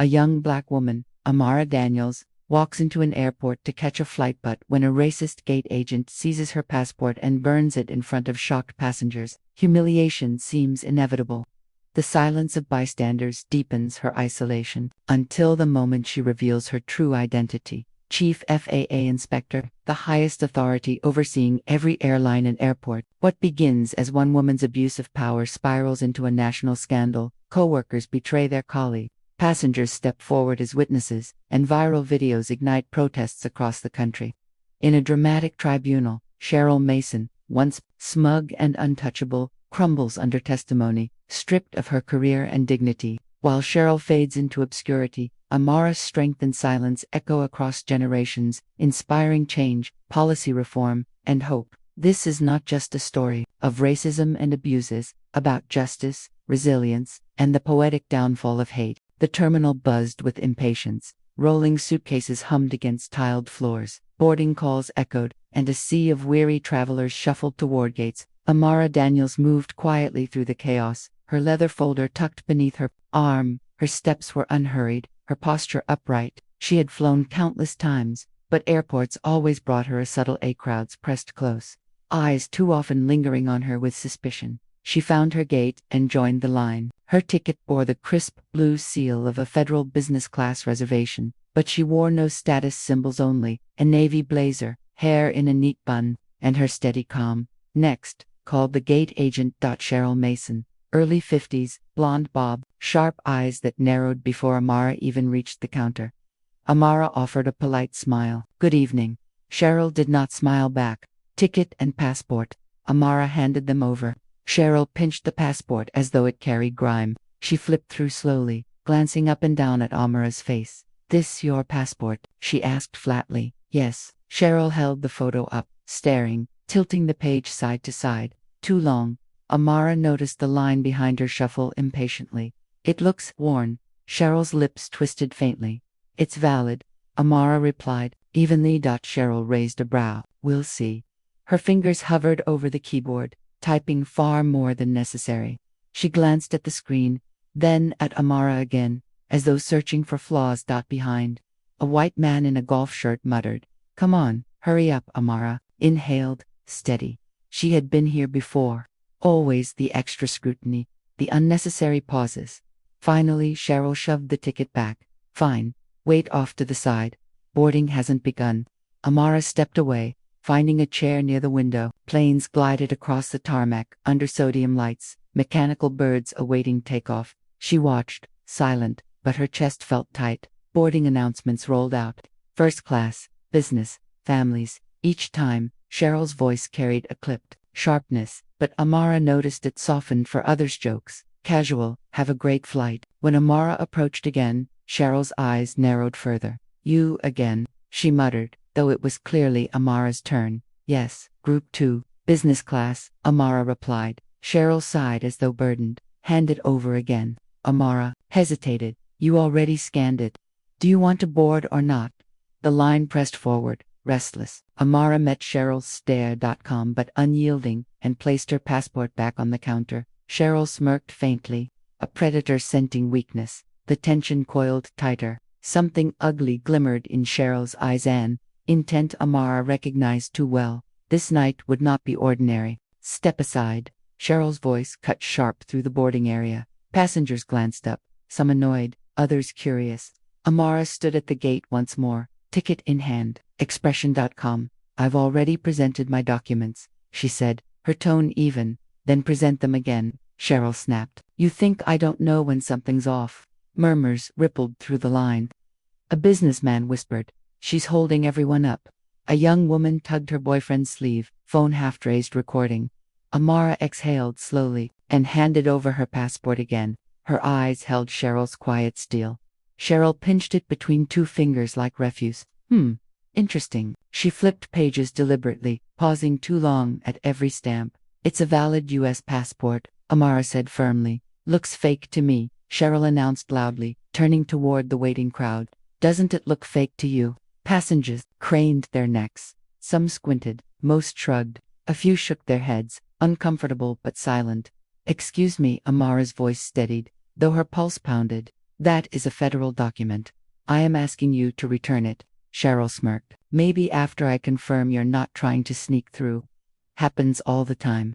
A young black woman, Amara Daniels, walks into an airport to catch a flight, but when a racist gate agent seizes her passport and burns it in front of shocked passengers, humiliation seems inevitable. The silence of bystanders deepens her isolation, until the moment she reveals her true identity. Chief FAA Inspector, the highest authority overseeing every airline and airport. What begins as one woman's abuse of power spirals into a national scandal. Coworkers betray their colleague. Passengers step forward as witnesses, and viral videos ignite protests across the country. In a dramatic tribunal, Cheryl Mason, once smug and untouchable, crumbles under testimony, stripped of her career and dignity. While Cheryl fades into obscurity, Amara's strength and silence echo across generations, inspiring change, policy reform, and hope. This is not just a story of racism and abuses, about justice, resilience, and the poetic downfall of hate. The terminal buzzed with impatience. Rolling suitcases hummed against tiled floors. Boarding calls echoed, and a sea of weary travelers shuffled toward gates. Amara Daniels moved quietly through the chaos, her leather folder tucked beneath her arm. Her steps were unhurried, her posture upright. She had flown countless times, but airports always brought her a subtle crowds pressed close, eyes too often lingering on her with suspicion. She found her gate and joined the line. Her ticket bore the crisp blue seal of a federal business class reservation, but she wore no status symbols, only a navy blazer, hair in a neat bun, and her steady calm. Next, called the gate agent. Cheryl Mason, early 50s, blonde bob, sharp eyes that narrowed before Amara even reached the counter. Amara offered a polite smile. Good evening. Cheryl did not smile back. Ticket and passport. Amara handed them over. Cheryl pinched the passport as though it carried grime. She flipped through slowly, glancing up and down at Amara's face. This your passport? She asked flatly. Yes. Cheryl held the photo up, staring, tilting the page side to side. Too long. Amara noticed the line behind her shuffle impatiently. It looks worn. Cheryl's lips twisted faintly. It's valid, Amara replied, evenly. Cheryl raised a brow. We'll see. Her fingers hovered over the keyboard, typing far more than necessary. She glanced at the screen, then at Amara again, as though searching for flaws. Behind, a white man in a golf shirt muttered, Come on, hurry up. Amara inhaled, steady. She had been here before. Always the extra scrutiny, the unnecessary pauses. Finally, Cheryl shoved the ticket back. Fine. Wait off to the side. Boarding hasn't begun. Amara stepped away, finding a chair near the window. Planes glided across the tarmac under sodium lights, mechanical birds awaiting takeoff. She watched, silent, but her chest felt tight. Boarding announcements rolled out. First class, business, families. Each time, Cheryl's voice carried a clipped sharpness, but Amara noticed it softened for others' jokes. Casual, have a great flight. When Amara approached again, Cheryl's eyes narrowed further. You again, she muttered, though it was clearly Amara's turn. Yes, Group 2, business class, Amara replied. Cheryl sighed as though burdened. Hand it over again. Amara hesitated. You already scanned it. Do you want to board or not? The line pressed forward, restless. Amara met Cheryl's stare. But unyielding, and placed her passport back on the counter. Cheryl smirked faintly, a predator scenting weakness. The tension coiled tighter. Something ugly glimmered in Cheryl's eyes, an intent Amara recognized too well. This night would not be ordinary. Step aside. Cheryl's voice cut sharp through the boarding area. Passengers glanced up, some annoyed, others curious. Amara stood at the gate once more, ticket in hand. Expression.com. I've already presented my documents, she said, her tone even. Then present them again. Cheryl snapped. You think I don't know when something's off? Murmurs rippled through the line. A businessman whispered, She's holding everyone up. A young woman tugged her boyfriend's sleeve, phone half-raised, recording. Amara exhaled slowly, and handed over her passport again. Her eyes held Cheryl's quiet steel. Cheryl pinched it between two fingers like refuse. Interesting. She flipped pages deliberately, pausing too long at every stamp. It's a valid U.S. passport, Amara said firmly. Looks fake to me, Cheryl announced loudly, turning toward the waiting crowd. Doesn't it look fake to you? Passengers craned their necks. Some squinted, most shrugged. A few shook their heads, uncomfortable but silent. Excuse me, Amara's voice steadied, though her pulse pounded. That is a federal document. I am asking you to return it. Cheryl smirked. Maybe after I confirm you're not trying to sneak through. Happens all the time.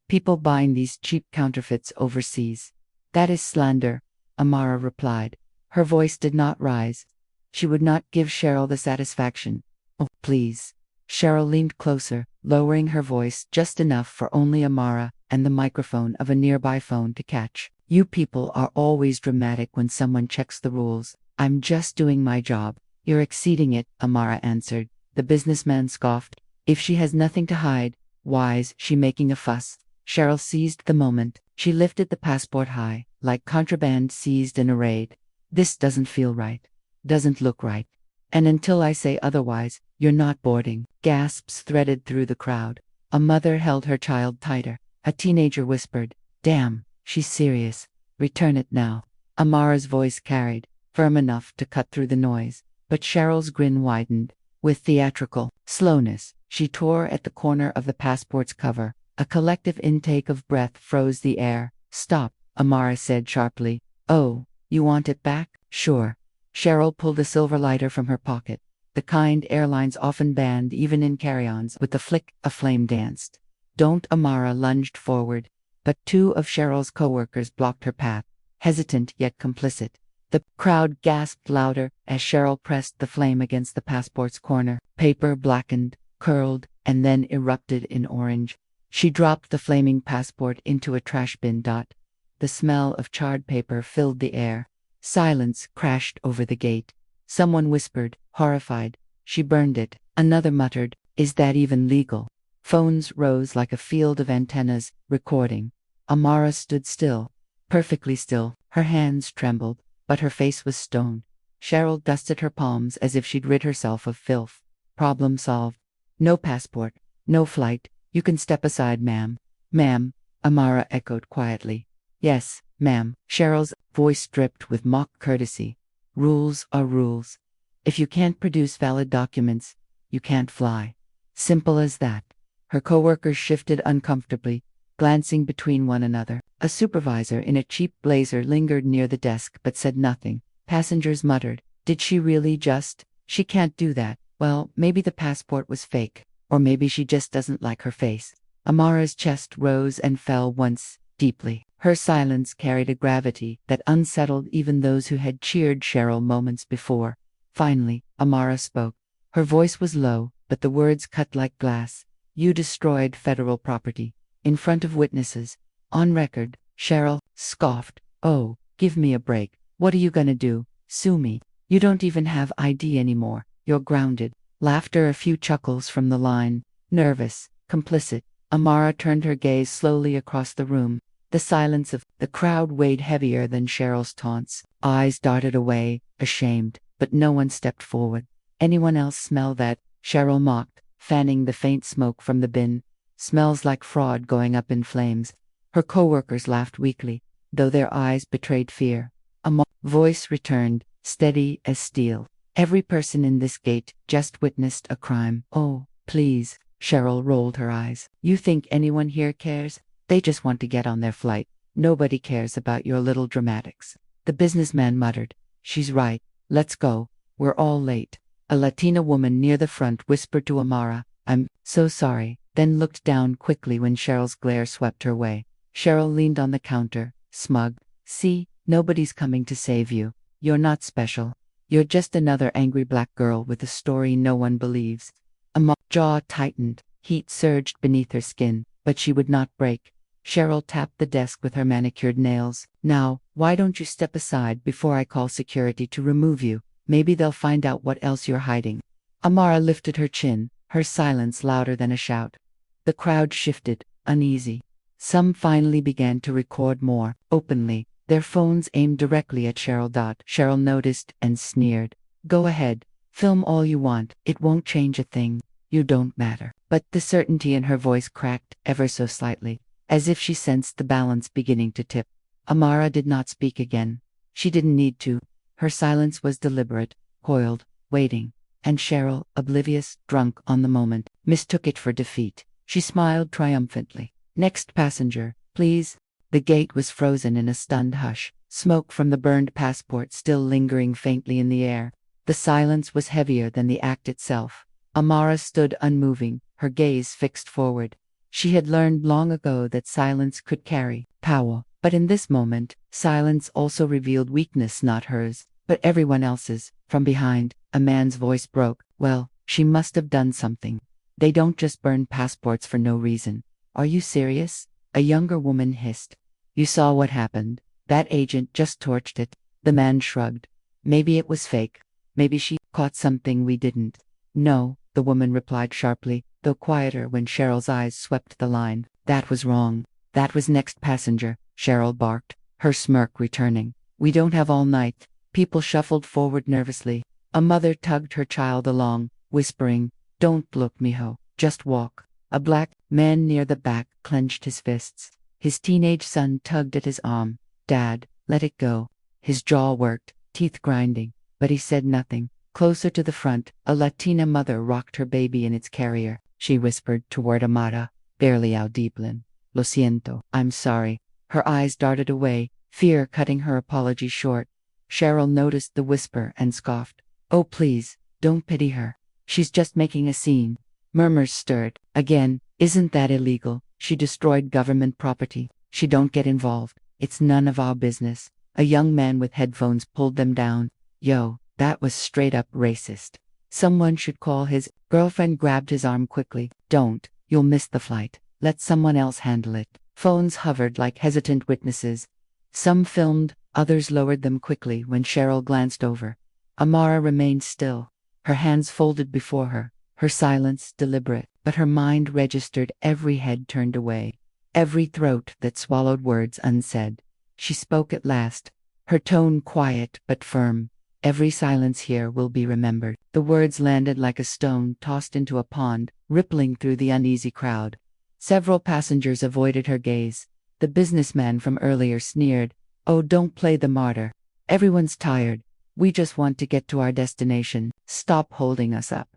People buying these cheap counterfeits overseas. That is slander, Amara replied. Her voice did not rise. She would not give Cheryl the satisfaction. Oh, please. Cheryl leaned closer, lowering her voice just enough for only Amara and the microphone of a nearby phone to catch. You people are always dramatic when someone checks the rules. I'm just doing my job. You're exceeding it, Amara answered. The businessman scoffed. If she has nothing to hide, why's she making a fuss? Cheryl seized the moment. She lifted the passport high, like contraband seized in a raid. This doesn't feel right. Doesn't look right. And until I say otherwise, you're not boarding. Gasps threaded through the crowd. A mother held her child tighter. A teenager whispered, Damn, she's serious. Return it now. Amara's voice carried, firm enough to cut through the noise. But Cheryl's grin widened. With theatrical slowness, she tore at the corner of the passport's cover. A collective intake of breath froze the air. Stop, Amara said sharply. Oh, you want it back? Sure. Cheryl pulled a silver lighter from her pocket. The kind airlines often banned even in carry-ons. With a flick, a flame danced. Don't. Amara lunged forward. But two of Cheryl's coworkers blocked her path, hesitant yet complicit. The crowd gasped louder as Cheryl pressed the flame against the passport's corner. Paper blackened, curled, and then erupted in orange. She dropped the flaming passport into a trash bin. The smell of charred paper filled the air. Silence crashed over the gate. Someone whispered, horrified, She burned it. Another muttered, Is that even legal? Phones rose like a field of antennas, recording. Amara stood still, perfectly still. Her hands trembled, but her face was stone. Cheryl dusted her palms as if she'd rid herself of filth. Problem solved. No passport, no flight. You can step aside, ma'am. Ma'am, Amara echoed quietly. Yes, ma'am. Cheryl's voice dripped with mock courtesy. Rules are rules. If you can't produce valid documents, you can't fly. Simple as that. Her coworkers shifted uncomfortably, glancing between one another. A supervisor in a cheap blazer lingered near the desk but said nothing. Passengers muttered, Did she really just? She can't do that. Well, maybe the passport was fake. Or maybe she just doesn't like her face. Amara's chest rose and fell once, deeply. Her silence carried a gravity that unsettled even those who had cheered Cheryl moments before. Finally, Amara spoke. Her voice was low, but the words cut like glass. You destroyed federal property. In front of witnesses. On record. Cheryl scoffed. Oh, give me a break. What are you gonna do? Sue me? You don't even have ID anymore. You're grounded. Laughter, a few chuckles from the line. Nervous, complicit. Amara turned her gaze slowly across the room. The silence of the crowd weighed heavier than Cheryl's taunts. Eyes darted away, ashamed, but no one stepped forward. Anyone else smell that? Cheryl mocked, fanning the faint smoke from the bin. Smells like fraud going up in flames. Her coworkers laughed weakly, though their eyes betrayed fear. A voice returned, steady as steel. Every person in this gate just witnessed a crime. Oh, please. Cheryl rolled her eyes. You think anyone here cares? They just want to get on their flight. Nobody cares about your little dramatics. The businessman muttered. She's right. Let's go. We're all late. A Latina woman near the front whispered to Amara, I'm so sorry, then looked down quickly when Cheryl's glare swept her way. Cheryl leaned on the counter, smug. See, nobody's coming to save you. You're not special. You're just another angry black girl with a story no one believes. Amara's jaw tightened. Heat surged beneath her skin, but she would not break. Cheryl tapped the desk with her manicured nails. Now, why don't you step aside before I call security to remove you? Maybe they'll find out what else you're hiding. Amara lifted her chin, her silence louder than a shout. The crowd shifted, uneasy. Some finally began to record more, openly, their phones aimed directly at Cheryl. Cheryl noticed and sneered. Go ahead, film all you want, it won't change a thing. You don't matter. But the certainty in her voice cracked ever so slightly, as if she sensed the balance beginning to tip. Amara did not speak again. She didn't need to. Her silence was deliberate, coiled, waiting. And Cheryl, oblivious, drunk on the moment, mistook it for defeat. She smiled triumphantly. Next passenger, please. The gate was frozen in a stunned hush. smoke from the burned passport still lingering faintly in the air. The silence was heavier than the act itself. Amara stood unmoving, her gaze fixed forward. She had learned long ago that silence could carry power, but in this moment, silence also revealed weakness, not hers, but everyone else's. From behind, a man's voice broke. Well, she must have done something. They don't just burn passports for no reason. Are you serious? A younger woman hissed. You saw what happened. That agent just torched it. The man shrugged. Maybe it was fake. Maybe she caught something we didn't. No, the woman replied sharply, though quieter when Cheryl's eyes swept the line. That was wrong. That was next passenger, Cheryl barked, her smirk returning. We don't have all night. People shuffled forward nervously. A mother tugged her child along, whispering, Don't look, mijo, just walk. A black man near the back clenched his fists. His teenage son tugged at his arm. Dad, let it go. His jaw worked, teeth grinding, but he said nothing. Closer to the front, a Latina mother rocked her baby in its carrier. She whispered toward Amara, barely audible. Lo siento, I'm sorry. Her eyes darted away, fear cutting her apology short. Cheryl noticed the whisper and scoffed. Oh please, don't pity her. She's just making a scene. Murmurs stirred. Again, isn't that illegal? She destroyed government property. She don't get involved. It's none of our business. A young man with headphones pulled them down. Yo, that was straight up racist. Someone should call his girlfriend grabbed his arm quickly. Don't, you'll miss the flight. Let someone else handle it. Phones hovered like hesitant witnesses. Some filmed, others lowered them quickly when Cheryl glanced over. Amara remained still, her hands folded before her, her silence deliberate, but her mind registered every head turned away, every throat that swallowed words unsaid. She spoke at last, her tone quiet but firm. Every silence here will be remembered. The words landed like a stone tossed into a pond, rippling through the uneasy crowd. Several passengers avoided her gaze. The businessman from earlier sneered, Oh, don't play the martyr. Everyone's tired. We just want to get to our destination. Stop holding us up.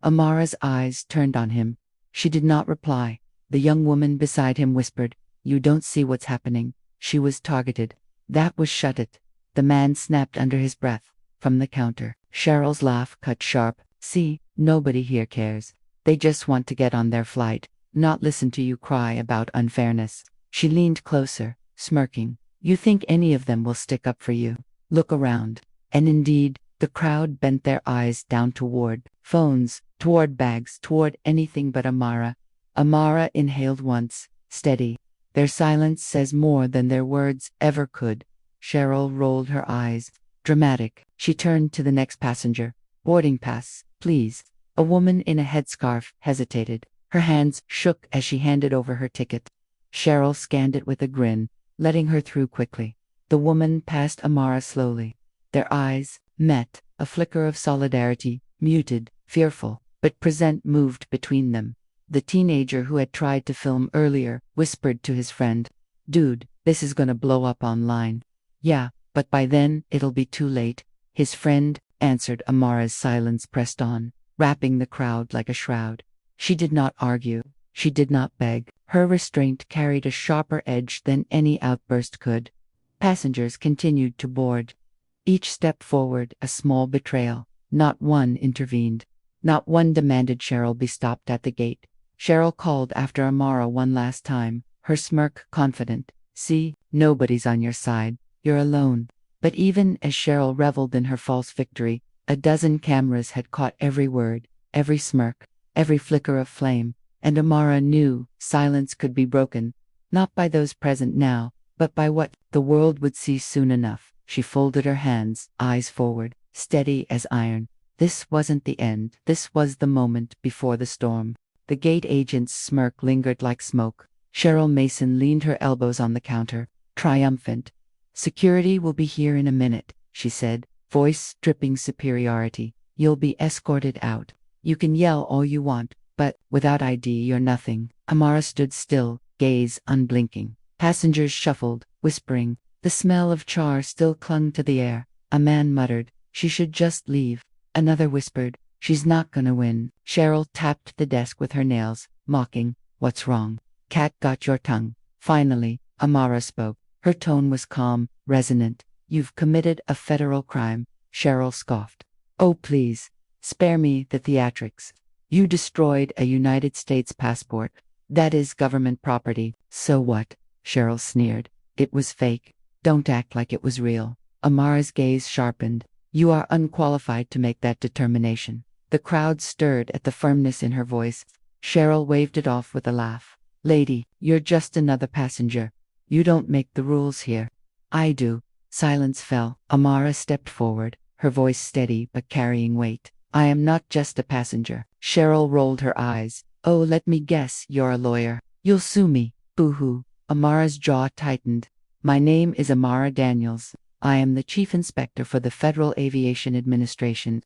Amara's eyes turned on him. She did not reply. The young woman beside him whispered, You don't see what's happening. She was targeted. That was shut it. The man snapped under his breath. From the counter, Cheryl's laugh cut sharp. See, nobody here cares. They just want to get on their flight, not listen to you cry about unfairness. She leaned closer, smirking. You think any of them will stick up for you? Look around. And indeed, the crowd bent their eyes down toward phones, toward bags, toward anything but Amara. Amara inhaled once, steady. Their silence says more than their words ever could. Cheryl rolled her eyes. Dramatic. She turned to the next passenger. Boarding pass, please. A woman in a headscarf hesitated. Her hands shook as she handed over her ticket. Cheryl scanned it with a grin, letting her through quickly. The woman passed Amara slowly. Their eyes met, a flicker of solidarity, muted, fearful, but present moved between them. The teenager who had tried to film earlier whispered to his friend, Dude, this is gonna blow up online. Yeah, but by then, it'll be too late. His friend answered. Amara's silence pressed on, wrapping the crowd like a shroud. She did not argue. She did not beg. Her restraint carried a sharper edge than any outburst could. Passengers continued to board. Each step forward a small betrayal. Not one intervened. Not one demanded Cheryl be stopped at the gate. Cheryl called after Amara one last time, her smirk confident. See, nobody's on your side. You're alone. But even as Cheryl reveled in her false victory, a dozen cameras had caught every word, every smirk, every flicker of flame, and Amara knew silence could be broken, not by those present now, but by what the world would see soon enough. She folded her hands, eyes forward, steady as iron. This wasn't the end. This was the moment before the storm. The gate agent's smirk lingered like smoke. Cheryl Mason leaned her elbows on the counter, triumphant. Security will be here in a minute, she said, voice dripping superiority. You'll be escorted out. You can yell all you want, but without ID you're nothing. Amara stood still, gaze unblinking. Passengers shuffled, whispering. The smell of char still clung to the air. A man muttered, She should just leave. Another whispered, She's not gonna win. Cheryl tapped the desk with her nails, mocking, What's wrong? Cat got your tongue. Finally, Amara spoke. Her tone was calm, resonant. You've committed a federal crime, Cheryl scoffed. Oh, please, spare me the theatrics. You destroyed a United States passport. That is government property. So what? Cheryl sneered. It was fake. Don't act like it was real. Amara's gaze sharpened. You are unqualified to make that determination. The crowd stirred at the firmness in her voice. Cheryl waved it off with a laugh. Lady, you're just another passenger. You don't make the rules here. I do. Silence fell. Amara stepped forward, her voice steady but carrying weight. I am not just a passenger. Cheryl rolled her eyes. Oh, let me guess, you're a lawyer. You'll sue me. Boo-hoo. Amara's jaw tightened. My name is Amara Daniels. I am the Chief Inspector for the Federal Aviation Administration.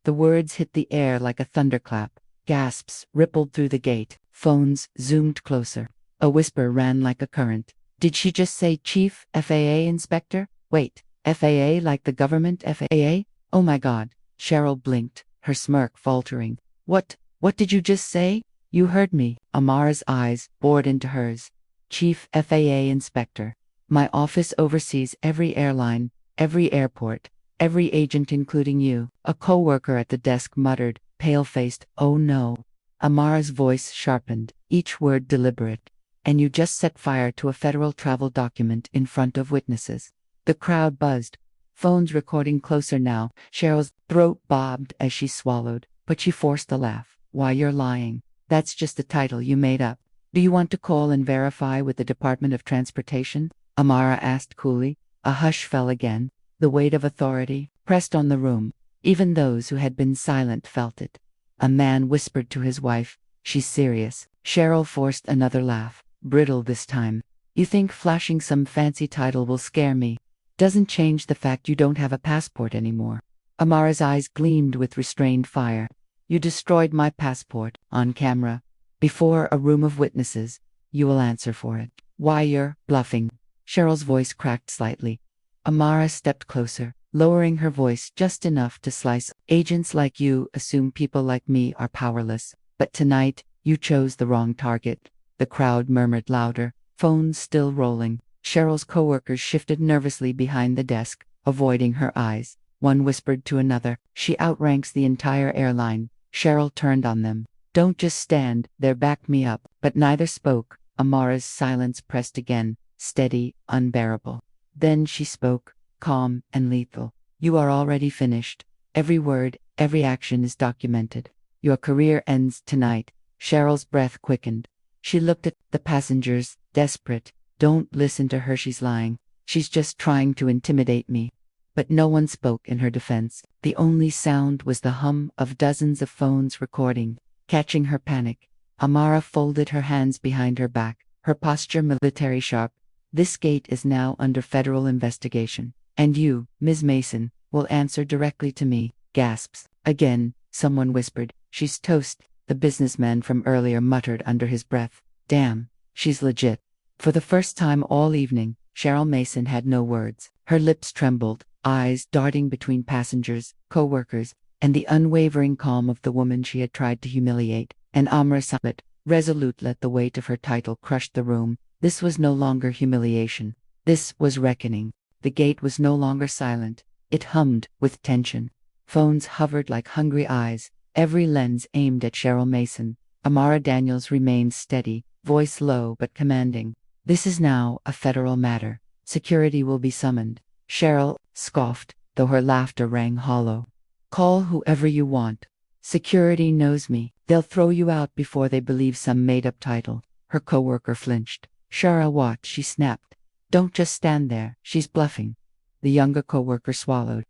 The words hit the air like a thunderclap. Gasps rippled through the gate. Phones zoomed closer. A whisper ran like a current. Did she just say Chief FAA Inspector? Wait, FAA like the government FAA? Oh my God. Cheryl blinked, her smirk faltering. What did you just say? You heard me. Amara's eyes bored into hers. Chief FAA Inspector. My office oversees every airline, every airport, every agent including you. A co-worker at the desk muttered, pale-faced, oh no. Amara's voice sharpened, each word deliberate. And you just set fire to a federal travel document in front of witnesses. The crowd buzzed. Phones recording closer now. Cheryl's throat bobbed as she swallowed, but she forced a laugh. Why, you're lying. That's just a title you made up. Do you want to call and verify with the Department of Transportation? Amara asked coolly. A hush fell again. The weight of authority pressed on the room. Even those who had been silent felt it. A man whispered to his wife, she's serious. Cheryl forced another laugh, brittle this time. You think flashing some fancy title will scare me? Doesn't change the fact you don't have a passport anymore. Amara's eyes gleamed with restrained fire. You destroyed my passport, on camera. Before a room of witnesses. You will answer for it. Why, you're bluffing. Cheryl's voice cracked slightly. Amara stepped closer, lowering her voice just enough to slice. Agents like you assume people like me are powerless. But tonight, you chose the wrong target. The crowd murmured louder, phones still rolling. Cheryl's coworkers shifted nervously behind the desk, avoiding her eyes. One whispered to another, she outranks the entire airline. Cheryl turned on them. Don't just stand there, back me up. But neither spoke. Amara's silence pressed again, steady, unbearable. Then she spoke, calm and lethal. You are already finished. Every word, every action is documented. Your career ends tonight. Cheryl's breath quickened. She looked at the passengers, desperate. Don't listen to her, she's lying. She's just trying to intimidate me. But no one spoke in her defense. The only sound was the hum of dozens of phones recording. Catching her panic, Amara folded her hands behind her back, her posture military sharp. This gate is now under federal investigation. And you, Ms. Mason, will answer directly to me. Gasps. Again, someone whispered, she's toast. The businessman from earlier muttered under his breath. Damn, she's legit. For the first time all evening, Cheryl Mason had no words. Her lips trembled, eyes darting between passengers, co-workers, and the unwavering calm of the woman she had tried to humiliate. And Amara Summit, resolute, let the weight of her title crush the room. This was no longer humiliation. This was reckoning. The gate was no longer silent. It hummed with tension. Phones hovered like hungry eyes, every lens aimed at Cheryl Mason. Amara Daniels remained steady, voice low but commanding. This is now a federal matter. Security will be summoned. Cheryl scoffed, though her laughter rang hollow. Call whoever you want. Security knows me. They'll throw you out before they believe some made-up title. Her coworker flinched. Shara, watch, she snapped. Don't just stand there, she's bluffing. The younger coworker swallowed.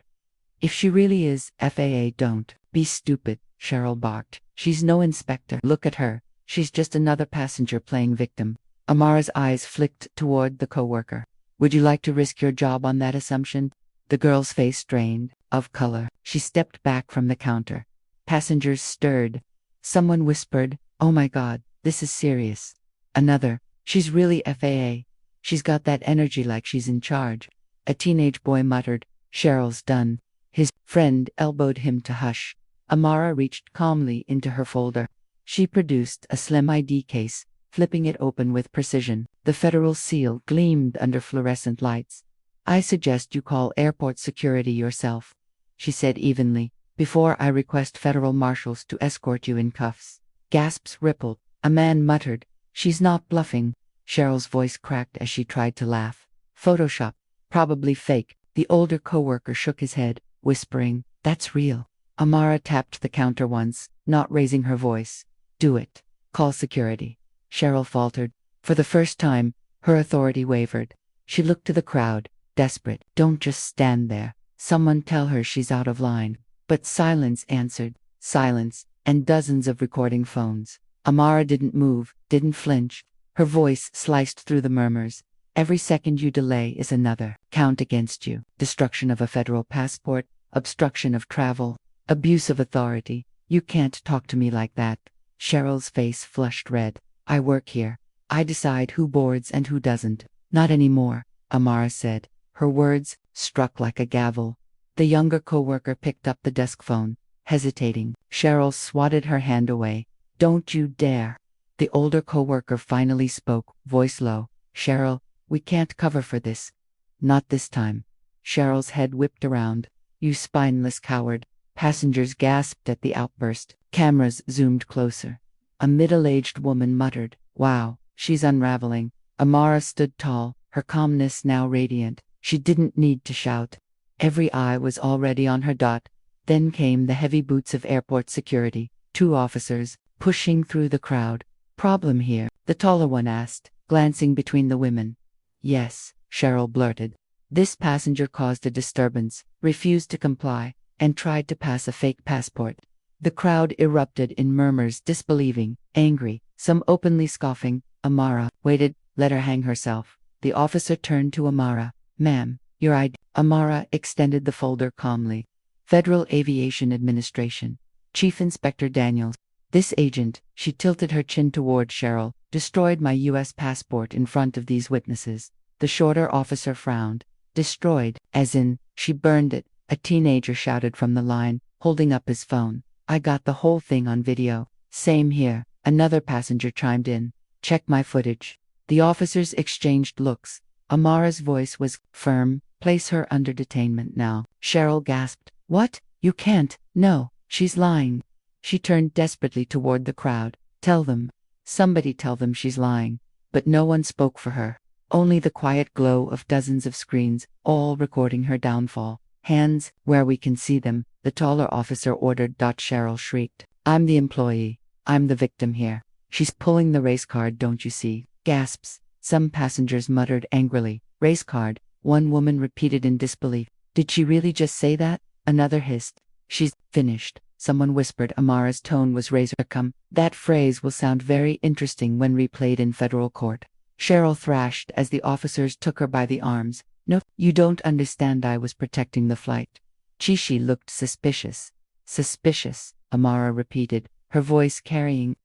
If she really is FAA, don't be stupid, Cheryl barked. She's no inspector. Look at her. She's just another passenger playing victim. Amara's eyes flicked toward the coworker. Would you like to risk your job on that assumption? The girl's face strained, of color. She stepped back from the counter. Passengers stirred. Someone whispered, oh my God, this is serious. Another, she's really FAA. She's got that energy like she's in charge. A teenage boy muttered, Cheryl's done. His friend elbowed him to hush. Amara reached calmly into her folder. She produced a slim ID case, flipping it open with precision. The federal seal gleamed under fluorescent lights. "I suggest you call airport security yourself," she said evenly, "before I request federal marshals to escort you in cuffs." Gasps rippled. A man muttered, "She's not bluffing." Cheryl's voice cracked as she tried to laugh. "Photoshop. Probably fake." The older coworker shook his head, whispering, "That's real." Amara tapped the counter once, not raising her voice. "Do it. Call security." Cheryl faltered. For the first time, her authority wavered. She looked to the crowd, desperate. "Don't just stand there. Someone tell her she's out of line." But silence answered. Silence, and dozens of recording phones. Amara didn't move, didn't flinch. Her voice sliced through the murmurs. "Every second you delay is another count against you. Destruction of a federal passport, obstruction of travel, abuse of authority. You can't talk to me like that." Cheryl's face flushed red. "I work here. I decide who boards and who doesn't." "Not anymore," Amara said. Her words struck like a gavel. The younger coworker picked up the desk phone, hesitating. Cheryl swatted her hand away. "Don't you dare." The older coworker finally spoke, voice low. "Cheryl, we can't cover for this." "Not this time." Cheryl's head whipped around. "You spineless coward." Passengers gasped at the outburst. Cameras zoomed closer. A middle-aged woman muttered, "Wow, she's unraveling." Amara stood tall, her calmness now radiant. She didn't need to shout. Every eye was already on her dot. Then came the heavy boots of airport security, 2 officers, pushing through the crowd. "Problem here?" the taller one asked, glancing between the women. "Yes," Cheryl blurted. "This passenger caused a disturbance, refused to comply, and tried to pass a fake passport." The crowd erupted in murmurs, disbelieving, angry, some openly scoffing. Amara waited, let her hang herself. The officer turned to Amara. "Ma'am, your ID." Amara extended the folder calmly. "Federal Aviation Administration. Chief Inspector Daniels." This agent, she tilted her chin toward Cheryl, destroyed my U.S. passport in front of these witnesses. The shorter officer frowned. "Destroyed, as in, she burned it," a teenager shouted from the line, holding up his phone. "I got the whole thing on video." "Same here," another passenger chimed in. "Check my footage." The officers exchanged looks. Amara's voice was firm. "Place her under detainment now." Cheryl gasped. "What? You can't." "No, she's lying." She turned desperately toward the crowd. "Tell them. Somebody tell them she's lying." But no one spoke for her. Only the quiet glow of dozens of screens, all recording her downfall. "Hands, where we can see them," the taller officer ordered. Cheryl shrieked. "I'm the employee. I'm the victim here. She's pulling the race card, don't you see?" Gasps. Some passengers muttered angrily. "Race card," one woman repeated in disbelief. "Did she really just say that?" Another hissed. "She's finished." Someone whispered. Amara's tone was razor-calm. "That phrase will sound very interesting when replayed in federal court." Cheryl thrashed as the officers took her by the arms. "No, you don't understand. I was protecting the flight." Chishi looked suspicious. "Suspicious," Amara repeated, her voice carrying,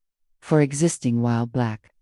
"for existing while black."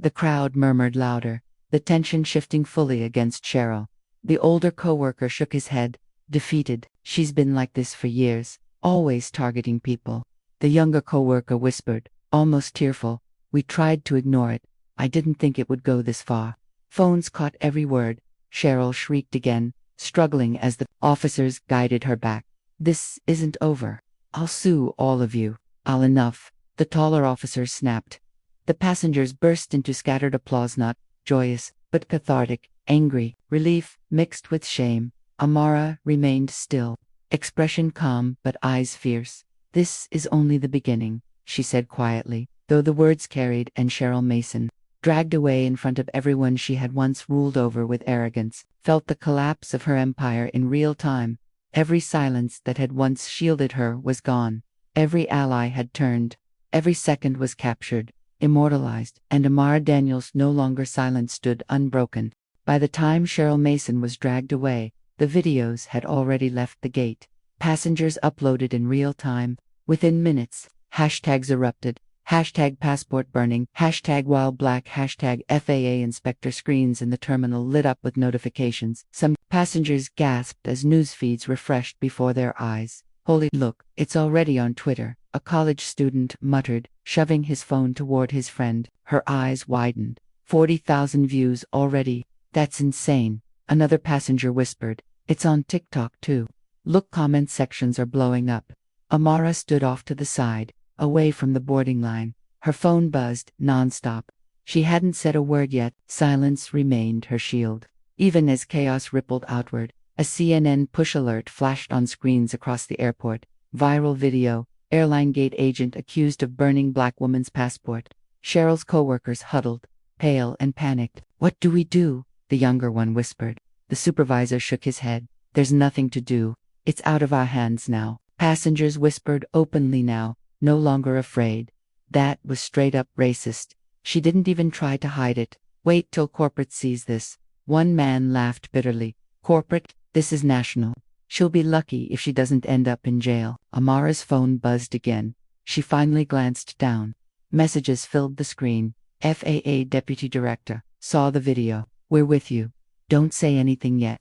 The crowd murmured louder, the tension shifting fully against Cheryl. The older coworker shook his head, defeated. "She's been like this for years, always targeting people." The younger coworker whispered, almost tearful, "We tried to ignore it. I didn't think it would go this far." Phones caught every word. Cheryl shrieked again, struggling as the officers guided her back. "This isn't over. I'll sue all of you." "I'll enough," the taller officer snapped. The passengers burst into scattered applause, not joyous, but cathartic, angry, relief mixed with shame. Amara remained still, expression calm but eyes fierce. "This is only the beginning," she said quietly, though the words carried. And Cheryl Mason, dragged away in front of everyone she had once ruled over with arrogance, felt the collapse of her empire in real time. Every silence that had once shielded her was gone. Every ally had turned. Every second was captured, immortalized, and Amara Daniels, no longer silent, stood unbroken. By the time Cheryl Mason was dragged away, the videos had already left the gate. Passengers uploaded in real time. Within minutes, hashtags erupted. Hashtag passport burning, hashtag while black, hashtag FAA Inspector. Screens in the terminal lit up with notifications. Some passengers gasped as news feeds refreshed before their eyes. "Holy, look, it's already on Twitter." a college student muttered, shoving his phone toward his friend. Her eyes widened. 40,000 views already. That's insane. Another passenger whispered. It's on TikTok too. Look, comment sections are blowing up. Amara stood off to the side, away from the boarding line. Her phone buzzed nonstop. She hadn't said a word yet. Silence remained her shield. Even as chaos rippled outward, a CNN push alert flashed on screens across the airport. Viral video. Airline gate agent accused of burning black woman's passport. Cheryl's coworkers huddled, pale and panicked. What do we do? The younger one whispered. The supervisor shook his head. There's nothing to do. It's out of our hands now. Passengers whispered openly now, no longer afraid. That was straight up racist. She didn't even try to hide it. Wait till corporate sees this. One man laughed bitterly. Corporate? This is national. She'll be lucky if she doesn't end up in jail. Amara's phone buzzed again. She finally glanced down. Messages filled the screen. FAA Deputy Director. Saw the video. We're with you. Don't say anything yet.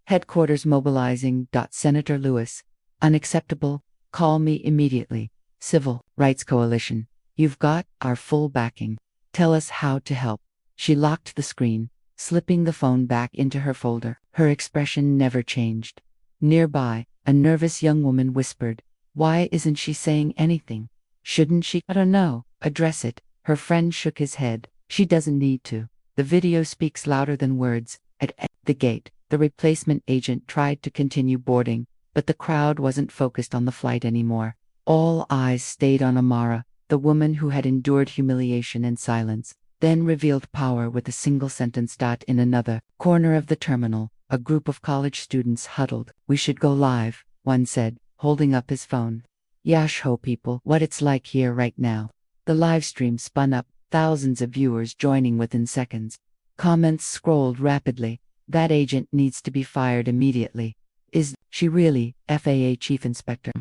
Headquarters mobilizing. Senator Lewis. Unacceptable. Call me immediately. Civil Rights Coalition. You've got our full backing. Tell us how to help. She locked the screen, slipping the phone back into her folder. Her expression never changed. Nearby, a nervous young woman whispered, "Why isn't she saying anything? Shouldn't she?" "I don't know. Address it." Her friend shook his head. "She doesn't need to. The video speaks louder than words." At the gate, the replacement agent tried to continue boarding, but the crowd wasn't focused on the flight anymore. All eyes stayed on Amara, the woman who had endured humiliation and silence, then revealed power with a single sentence. In another corner of the terminal, a group of college students huddled. "We should go live," one said, holding up his phone. "Yeah, show people what it's like here right now." The live stream spun up, thousands of viewers joining within seconds. Comments scrolled rapidly. "That agent needs to be fired immediately. Is she really FAA Chief Inspector?"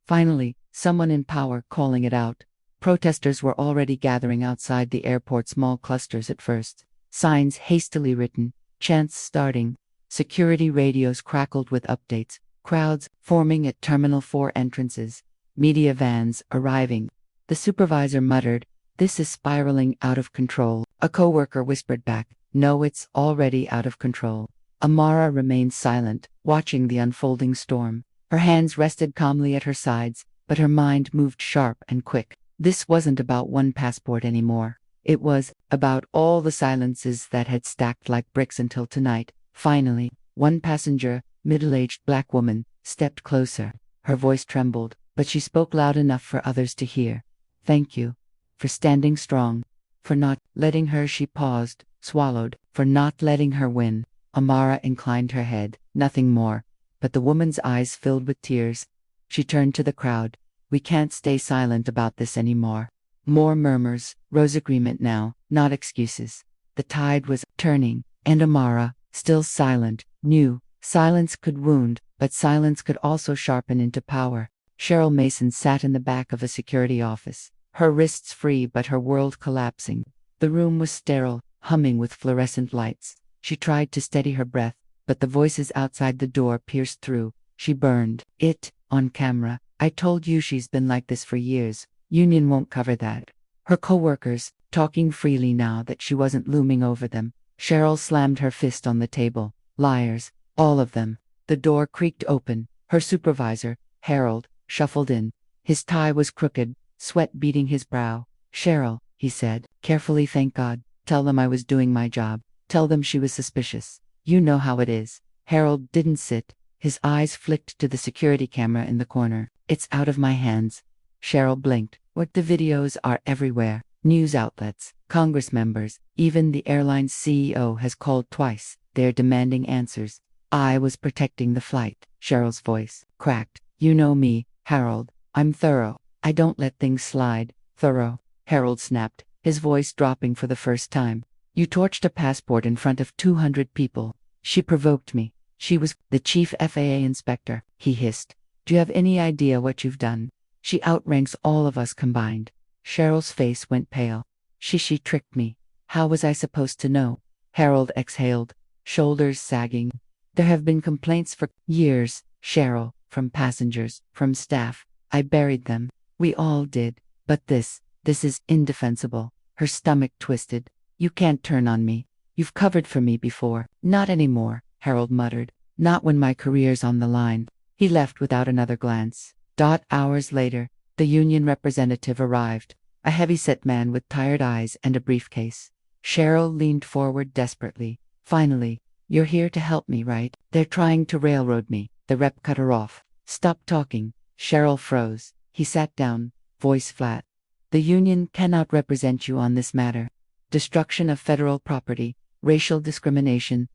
Finally, someone in power calling it out. Protesters were already gathering outside the airport's mall clusters at first. Signs hastily written, chants starting. Security radios crackled with updates. Crowds forming at Terminal 4 entrances. Media vans arriving. The supervisor muttered, "This is spiraling out of control." A coworker whispered back, "No, it's already out of control." Amara remained silent, watching the unfolding storm. Her hands rested calmly at her sides, but her mind moved sharp and quick. This wasn't about one passport anymore. It was about all the silences that had stacked like bricks until tonight. Finally, one passenger, middle-aged black woman, stepped closer. Her voice trembled, but she spoke loud enough for others to hear. "Thank you. For standing strong. For not letting her." She paused, swallowed. "For not letting her win." Amara inclined her head. Nothing more. But the woman's eyes filled with tears. She turned to the crowd. "We can't stay silent about this anymore." More murmurs. Rose agreement now, not excuses. The tide was turning, and Amara, still silent, knew silence could wound, but silence could also sharpen into power. Cheryl Mason sat in the back of a security office, her wrists free but her world collapsing. The room was sterile, humming with fluorescent lights. She tried to steady her breath, but the voices outside the door pierced through. She burned it on camera. "I told you she's been like this for years. Union won't cover that." Her coworkers, talking freely now that she wasn't looming over them. Cheryl slammed her fist on the table. "Liars. All of them." The door creaked open. Her supervisor, Harold, shuffled in. His tie was crooked, sweat beading his brow. "Cheryl," he said, carefully, "thank God. Tell them I was doing my job. Tell them she was suspicious. You know how it is." Harold didn't sit. His eyes flicked to the security camera in the corner. "It's out of my hands." Cheryl blinked. "What? The videos are everywhere. News outlets, Congress members, even the airline's CEO has called twice. They're demanding answers." "I was protecting the flight." Cheryl's voice cracked. "You know me, Harold. I'm thorough. I don't let things slide." "Thorough?" Harold snapped, his voice dropping for the first time. "You torched a passport in front of 200 people. She provoked me. She was the Chief FAA Inspector," he hissed. "Do you have any idea what you've done? She outranks all of us combined." Cheryl's face went pale. She tricked me. How was I supposed to know?" Harold exhaled, shoulders sagging. "There have been complaints for years, Cheryl, from passengers, from staff. I buried them. We all did. But this is indefensible. Her stomach twisted. You can't turn on me. You've covered for me before. Not anymore, Harold muttered. Not when my career's on the line. He left without another glance. Hours later, the union representative arrived, a heavy-set man with tired eyes and a briefcase. Cheryl leaned forward desperately. Finally, you're here to help me, right? They're trying to railroad me. The rep cut her off. Stop talking. Cheryl froze. He sat down, voice flat. The union cannot represent you on this matter. Destruction of federal property, racial discrimination,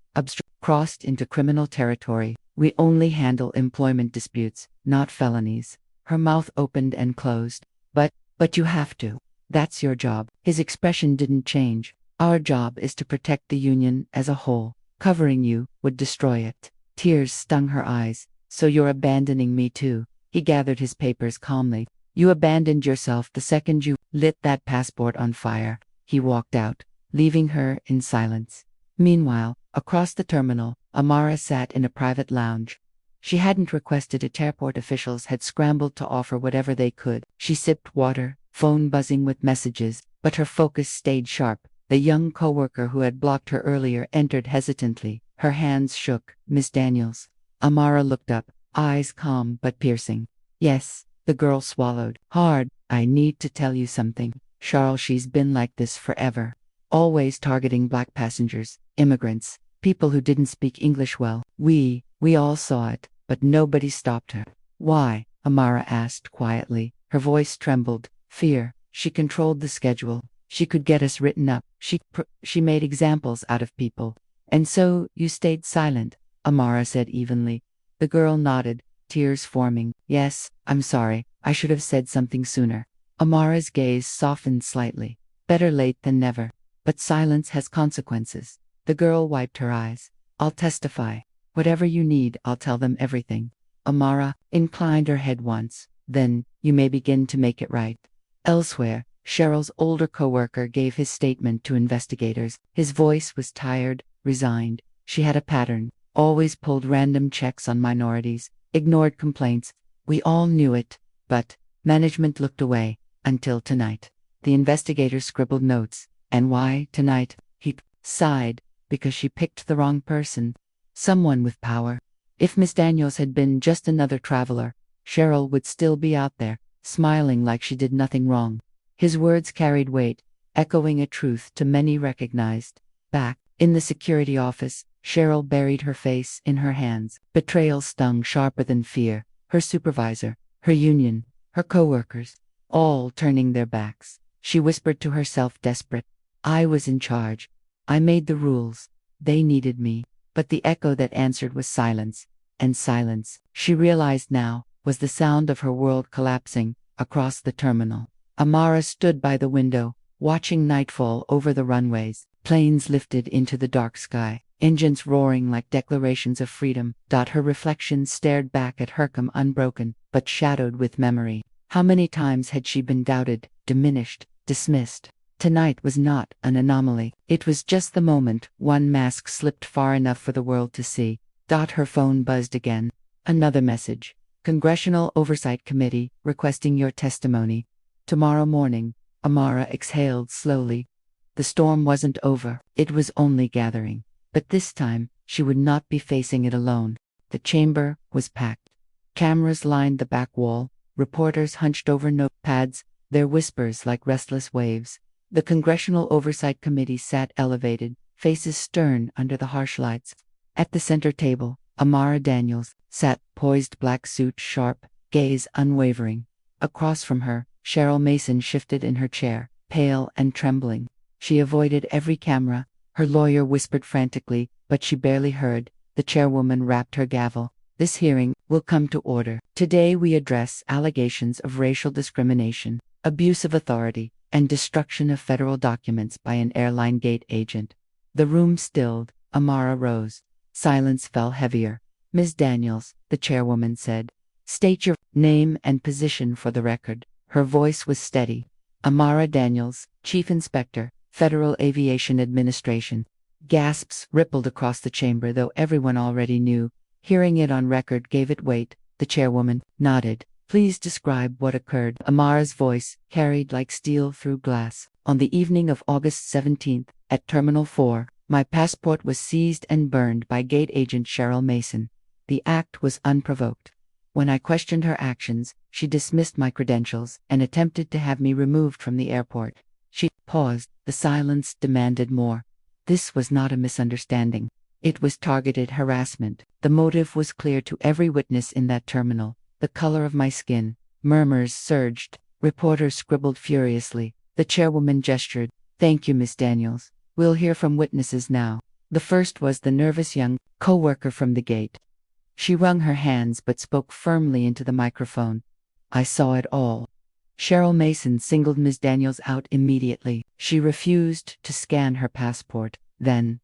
crossed into criminal territory. We only handle employment disputes, not felonies. Her mouth opened and closed. But you have to. That's your job. His expression didn't change. Our job is to protect the union as a whole. Covering you would destroy it. Tears stung her eyes. So you're abandoning me too. He gathered his papers calmly. You abandoned yourself the second you lit that passport on fire. He walked out, leaving her in silence. Meanwhile, across the terminal, Amara sat in a private lounge. She hadn't requested it. Airport officials had scrambled to offer whatever they could. She sipped water, phone buzzing with messages, but her focus stayed sharp. The young coworker who had blocked her earlier entered hesitantly. Her hands shook. Miss Daniels. Amara looked up, eyes calm but piercing. Yes, the girl swallowed hard. I need to tell you something. Charles, she's been like this forever. Always targeting black passengers, immigrants, people who didn't speak English well. We all saw it, but nobody stopped her. Why? Amara asked quietly. Her voice trembled. Fear. She controlled the schedule. She could get us written up. She made examples out of people. And so you stayed silent, Amara said evenly. The girl nodded, tears forming. Yes, I'm sorry. I should have said something sooner. Amara's gaze softened slightly. Better late than never. But silence has consequences. The girl wiped her eyes. I'll testify. Whatever you need, I'll tell them everything. Amara inclined her head once. Then, you may begin to make it right. Elsewhere, Cheryl's older coworker gave his statement to investigators. His voice was tired, resigned. She had a pattern. Always pulled random checks on minorities. Ignored complaints. We all knew it. But management looked away. Until tonight. The investigators scribbled notes. And why tonight? He sighed. Because she picked the wrong person. Someone with power. If Miss Daniels had been just another traveler, Cheryl would still be out there, smiling like she did nothing wrong. His words carried weight, echoing a truth too many recognized. Back, in the security office, Cheryl buried her face in her hands. Betrayal stung sharper than fear. Her supervisor, her union, her coworkers, all turning their backs. She whispered to herself, desperate. I was in charge. I made the rules. They needed me. But the echo that answered was silence. And silence, she realized now, was the sound of her world collapsing across the terminal. Amara stood by the window, watching nightfall over the runways. Planes lifted into the dark sky, engines roaring like declarations of freedom. Her reflection stared back at Hercom, unbroken, but shadowed with memory. How many times had she been doubted, diminished, dismissed? Tonight was not an anomaly. It was just the moment one mask slipped far enough for the world to see. Her phone buzzed again. Another message. Congressional Oversight Committee, requesting your testimony. Tomorrow morning. Amara exhaled slowly. The storm wasn't over. It was only gathering. But this time, she would not be facing it alone. The chamber was packed. Cameras lined the back wall. Reporters hunched over notepads, their whispers like restless waves. The Congressional Oversight Committee sat elevated, faces stern under the harsh lights. At the center table, Amara Daniels sat, poised, black suit sharp, gaze unwavering. Across from her, Cheryl Mason shifted in her chair, pale and trembling. She avoided every camera. Her lawyer whispered frantically, but she barely heard. The chairwoman rapped her gavel. This hearing will come to order. Today we address allegations of racial discrimination, abuse of authority, and destruction of federal documents by an airline gate agent. The room stilled. Amara rose. Silence fell heavier. Ms. Daniels, the chairwoman said, state your name and position for the record. Her voice was steady. Amara Daniels, Chief Inspector, Federal Aviation Administration. Gasps rippled across the chamber, though everyone already knew. Hearing it on record gave it weight. The chairwoman nodded. Please describe what occurred. Amara's voice carried like steel through glass. On the evening of August 17th, at Terminal 4, my passport was seized and burned by gate agent Cheryl Mason. The act was unprovoked. When I questioned her actions, she dismissed my credentials and attempted to have me removed from the airport. She paused. The silence demanded more. This was not a misunderstanding. It was targeted harassment. The motive was clear to every witness in that terminal. The color of my skin. Murmurs surged. Reporters scribbled furiously. The chairwoman gestured. Thank you, Miss Daniels. We'll hear from witnesses now. The first was the nervous young co-worker from the gate. She wrung her hands but spoke firmly into the microphone. I saw it all. Cheryl Mason singled Ms. Daniels out immediately. She refused to scan her passport, then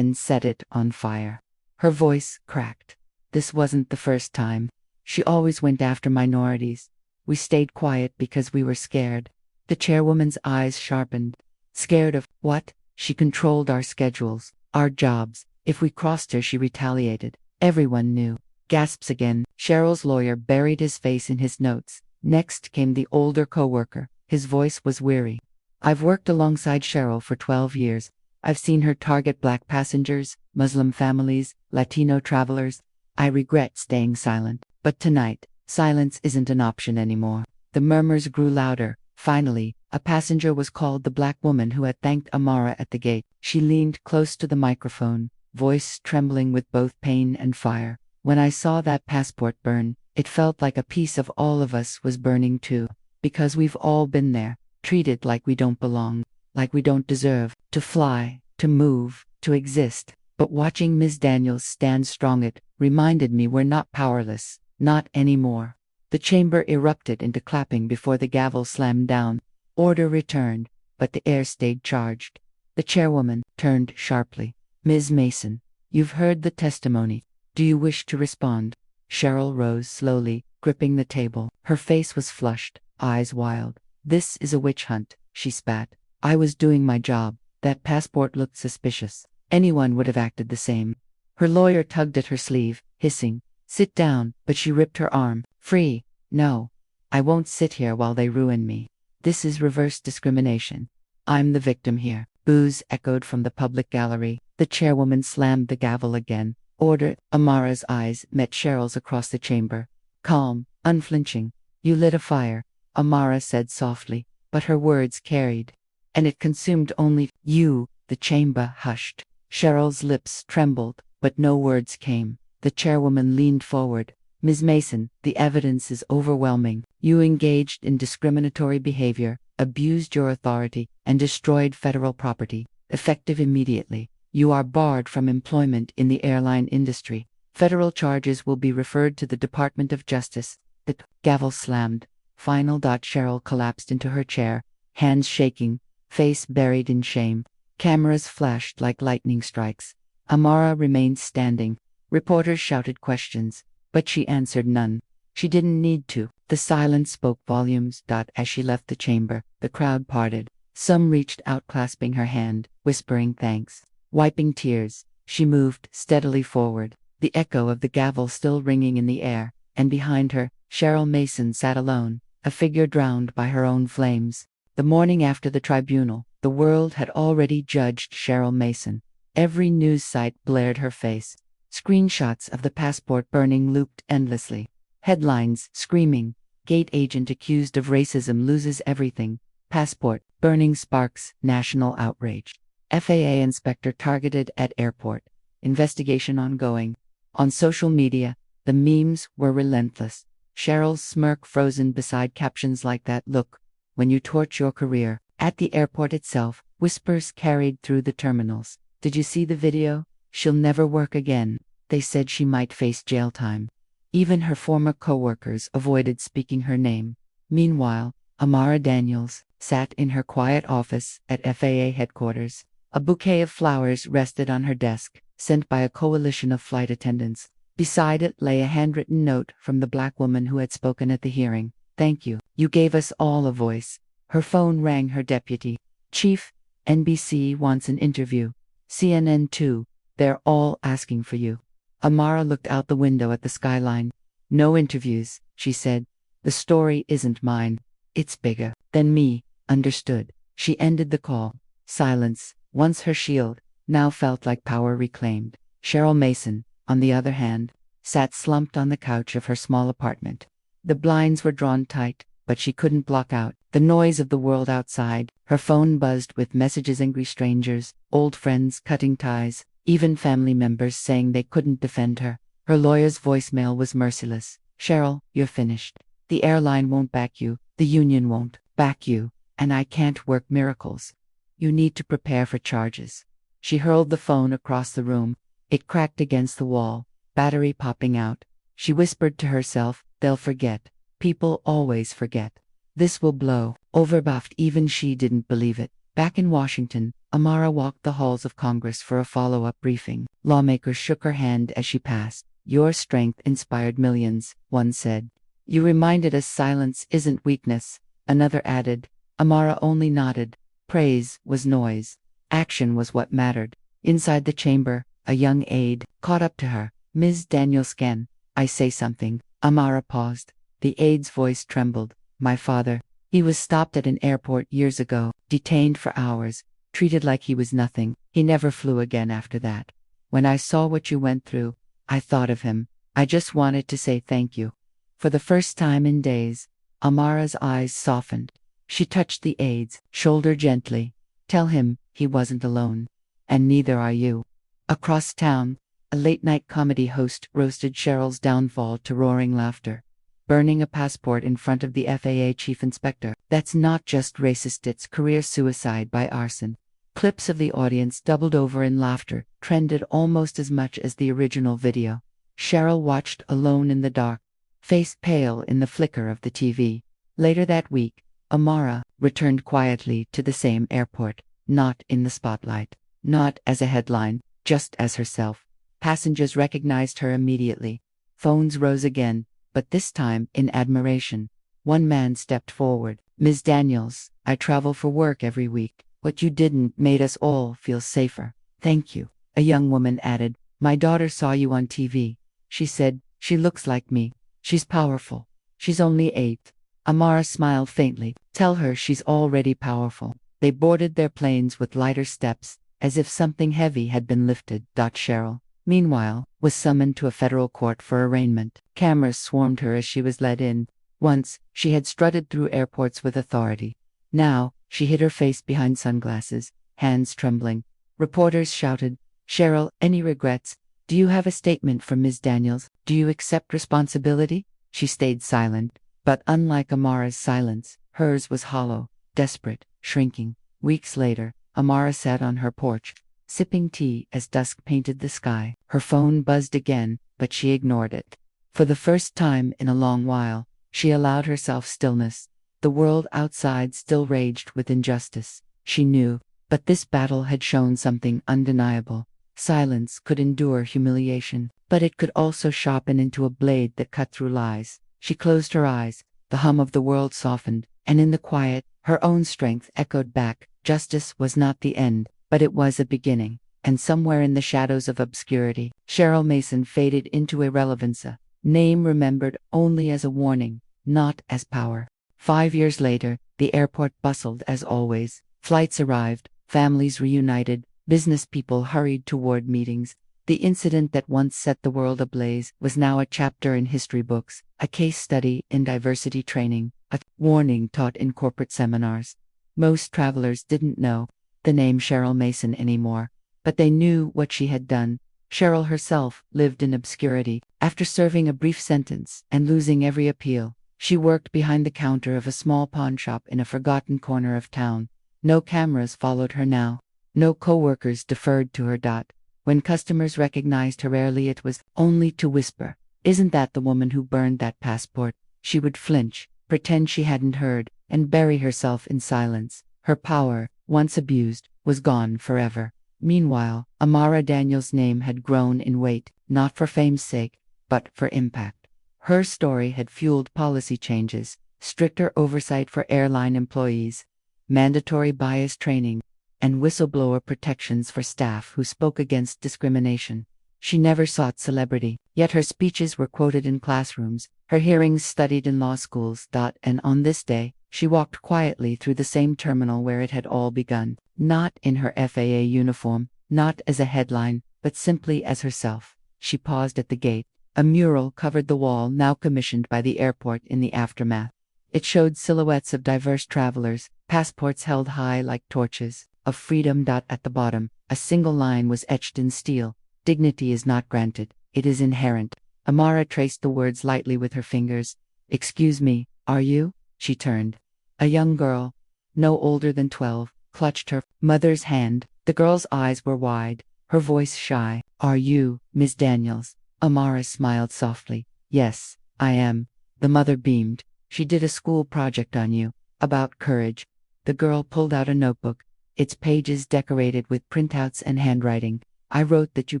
set it on fire. Her voice cracked. This wasn't the first time. She always went after minorities. We stayed quiet because we were scared. The chairwoman's eyes sharpened. Scared of what? She controlled our schedules, our jobs. If we crossed her, she retaliated. Everyone knew. Gasps again. Cheryl's lawyer buried his face in his notes. Next came the older coworker. His voice was weary. I've worked alongside Cheryl for 12 years. I've seen her target Black passengers, Muslim families, Latino travelers. I regret staying silent. But tonight, silence isn't an option anymore. The murmurs grew louder. Finally, a passenger was called, the Black woman who had thanked Amara at the gate. She leaned close to the microphone, voice trembling with both pain and fire. When I saw that passport burn, it felt like a piece of all of us was burning too. Because we've all been there, treated like we don't belong, like we don't deserve to fly, to move, to exist. But watching Ms. Daniels stand strong, it reminded me we're not powerless. Not anymore. The chamber erupted into clapping before the gavel slammed down. Order returned, but the air stayed charged. The chairwoman turned sharply. Ms. Mason, you've heard the testimony. Do you wish to respond? Cheryl rose slowly, gripping the table. Her face was flushed, eyes wild. This is a witch hunt, she spat. I was doing my job. That passport looked suspicious. Anyone would have acted the same. Her lawyer tugged at her sleeve, hissing. Sit down, but she ripped her arm free. No, I won't sit here while they ruin me. This is reverse discrimination. I'm the victim here. Boos echoed from the public gallery. The chairwoman slammed the gavel again. Order. Amara's eyes met Cheryl's across the chamber. Calm, unflinching. You lit a fire, Amara said softly, but her words carried. And it consumed only you. The chamber hushed. Cheryl's lips trembled, but no words came. The chairwoman leaned forward. Ms. Mason, the evidence is overwhelming. You engaged in discriminatory behavior, abused your authority, and destroyed federal property. Effective immediately. You are barred from employment in the airline industry. Federal charges will be referred to the Department of Justice. The gavel slammed. Final. Cheryl collapsed into her chair, hands shaking, face buried in shame. Cameras flashed like lightning strikes. Amara remained standing. Reporters shouted questions, but she answered none. She didn't need to. The silence spoke volumes. As she left the chamber, the crowd parted. Some reached out clasping her hand, whispering thanks. Wiping tears, she moved steadily forward, the echo of the gavel still ringing in the air, and behind her, Cheryl Mason sat alone, a figure drowned by her own flames. The morning after the tribunal, the world had already judged Cheryl Mason. Every news site blared her face. Screenshots of the passport burning looped endlessly. Headlines screaming, gate agent accused of racism loses everything. Passport burning sparks national outrage. FAA inspector targeted at airport. Investigation ongoing. On social media, the memes were relentless. Cheryl's smirk frozen beside captions like that. Look, when you torch your career. At the airport itself, whispers carried through the terminals. Did you see the video? She'll never work again. They said she might face jail time. Even her former coworkers avoided speaking her name. Meanwhile, Amara Daniels sat in her quiet office at FAA headquarters. A bouquet of flowers rested on her desk, sent by a coalition of flight attendants. Beside it lay a handwritten note from the Black woman who had spoken at the hearing. Thank you. You gave us all a voice. Her phone rang. Her deputy. Chief, NBC wants an interview. CNN too. They're all asking for you. Amara looked out the window at the skyline. No interviews, she said. The story isn't mine. It's bigger than me. Understood. She ended the call. Silence, once her shield, now felt like power reclaimed. Cheryl Mason, on the other hand, sat slumped on the couch of her small apartment. The blinds were drawn tight, but she couldn't block out the noise of the world outside. Her phone buzzed with messages, angry strangers, old friends cutting ties, even family members saying they couldn't defend her. Her lawyer's voicemail was merciless. Cheryl, you're finished. The airline won't back you, the union won't back you, and I can't work miracles. You need to prepare for charges. She hurled the phone across the room. It cracked against the wall, battery popping out. She whispered to herself, they'll forget. People always forget. This will blow over. Buffed. Even she didn't believe it. Back in Washington, Amara walked the halls of Congress for a follow-up briefing. Lawmakers shook her hand as she passed. Your strength inspired millions, one said. You reminded us silence isn't weakness, another added. Amara only nodded. Praise was noise. Action was what mattered. Inside the chamber, a young aide caught up to her. Ms. Daniels, can I say something? Amara paused. The aide's voice trembled. My father. He was stopped at an airport years ago, detained for hours, treated like he was nothing. He never flew again after that. When I saw what you went through, I thought of him. I just wanted to say thank you. For the first time in days, Amara's eyes softened. She touched the aide's shoulder gently. Tell him he wasn't alone. And neither are you. Across town, a late-night comedy host roasted Cheryl's downfall to roaring laughter. Burning a passport in front of the FAA Chief Inspector. That's not just racist, it's career suicide by arson. Clips of the audience doubled over in laughter, trended almost as much as the original video. Cheryl watched alone in the dark, face pale in the flicker of the TV. Later that week, Amara returned quietly to the same airport, not in the spotlight, not as a headline, just as herself. Passengers recognized her immediately. Phones rose again, but this time in admiration. One man stepped forward. Ms. Daniels, I travel for work every week. What you didn't made us all feel safer. Thank you. A young woman added, my daughter saw you on TV. She said, she looks like me. She's powerful. She's only 8. Amara smiled faintly. Tell her she's already powerful. They boarded their planes with lighter steps, as if something heavy had been lifted. Cheryl, meanwhile, was summoned to a federal court for arraignment. Cameras swarmed her as she was led in. Once, she had strutted through airports with authority. Now, she hid her face behind sunglasses, hands trembling. Reporters shouted, Cheryl, any regrets? Do you have a statement from Ms. Daniels? Do you accept responsibility? She stayed silent, but unlike Amara's silence, hers was hollow, desperate, shrinking. Weeks later, Amara sat on her porch, sipping tea as dusk painted the sky. Her phone buzzed again, but she ignored it. For the first time in a long while, she allowed herself stillness. The world outside still raged with injustice, she knew, but this battle had shown something undeniable. Silence could endure humiliation, but it could also sharpen into a blade that cut through lies. She closed her eyes, the hum of the world softened, and in the quiet, her own strength echoed back. Justice was not the end, but it was a beginning, and somewhere in the shadows of obscurity, Cheryl Mason faded into irrelevance, a name remembered only as a warning, not as power. 5 years later, the airport bustled as always. Flights arrived, families reunited, business people hurried toward meetings. The incident that once set the world ablaze was now a chapter in history books, a case study in diversity training, a warning taught in corporate seminars. Most travelers didn't know the name Cheryl Mason anymore, but they knew what she had done. Cheryl herself lived in obscurity. After serving a brief sentence and losing every appeal, she worked behind the counter of a small pawn shop in a forgotten corner of town. No cameras followed her now. No coworkers deferred to her. When customers recognized her rarely, it was only to whisper, "Isn't that the woman who burned that passport?" She would flinch, pretend she hadn't heard, and bury herself in silence. Her power, once abused, was gone forever. Meanwhile, Amara Daniels' name had grown in weight, not for fame's sake, but for impact. Her story had fueled policy changes, stricter oversight for airline employees, mandatory bias training, and whistleblower protections for staff who spoke against discrimination. She never sought celebrity, yet her speeches were quoted in classrooms, her hearings studied in law schools. And on this day, she walked quietly through the same terminal where it had all begun, not in her FAA uniform, not as a headline, but simply as herself. She paused at the gate. A mural covered the wall, now commissioned by the airport in the aftermath. It showed silhouettes of diverse travelers, passports held high like torches, of freedom. At the bottom, a single line was etched in steel: dignity is not granted, it is inherent. Amara traced the words lightly with her fingers. Excuse me, are you? She turned. A young girl, no older than 12, clutched her mother's hand. The girl's eyes were wide, her voice shy. Are you, Miss Daniels? Amara smiled softly. Yes, I am. The mother beamed. She did a school project on you, about courage. The girl pulled out a notebook, its pages decorated with printouts and handwriting. I wrote that you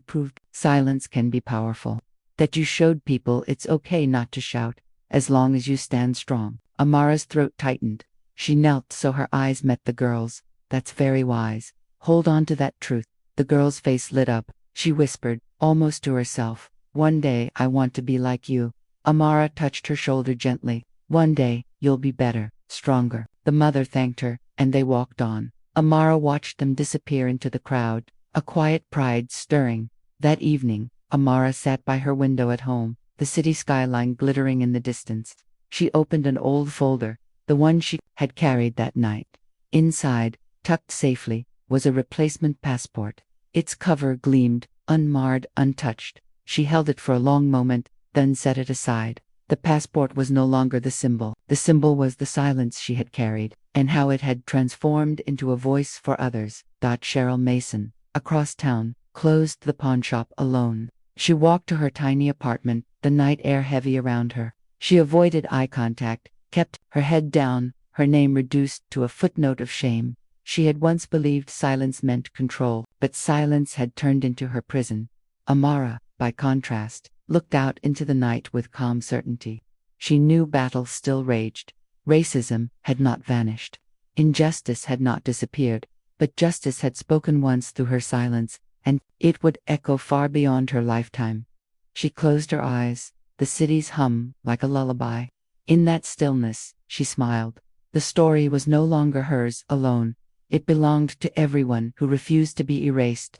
proved silence can be powerful, that you showed people it's okay not to shout, as long as you stand strong. Amara's throat tightened. She knelt so her eyes met the girl's. That's very wise. Hold on to that truth. The girl's face lit up. She whispered, almost to herself, one day I want to be like you. Amara touched her shoulder gently. One day, you'll be better, stronger. The mother thanked her, and they walked on. Amara watched them disappear into the crowd, a quiet pride stirring. That evening, Amara sat by her window at home, the city skyline glittering in the distance. She opened an old folder, the one she had carried that night. Inside, tucked safely, was a replacement passport. Its cover gleamed, unmarred, untouched. She held it for a long moment, then set it aside. The passport was no longer the symbol. The symbol was the silence she had carried, and how it had transformed into a voice for others. Cheryl Mason, across town, closed the pawnshop alone. She walked to her tiny apartment, the night air heavy around her. She avoided eye contact, kept her head down, her name reduced to a footnote of shame. She had once believed silence meant control, but silence had turned into her prison. Amara, by contrast, looked out into the night with calm certainty. She knew battle still raged. Racism had not vanished. Injustice had not disappeared, but justice had spoken once through her silence, and it would echo far beyond her lifetime. She closed her eyes, the city's hum like a lullaby. In that stillness, she smiled. The story was no longer hers alone. It belonged to everyone who refused to be erased.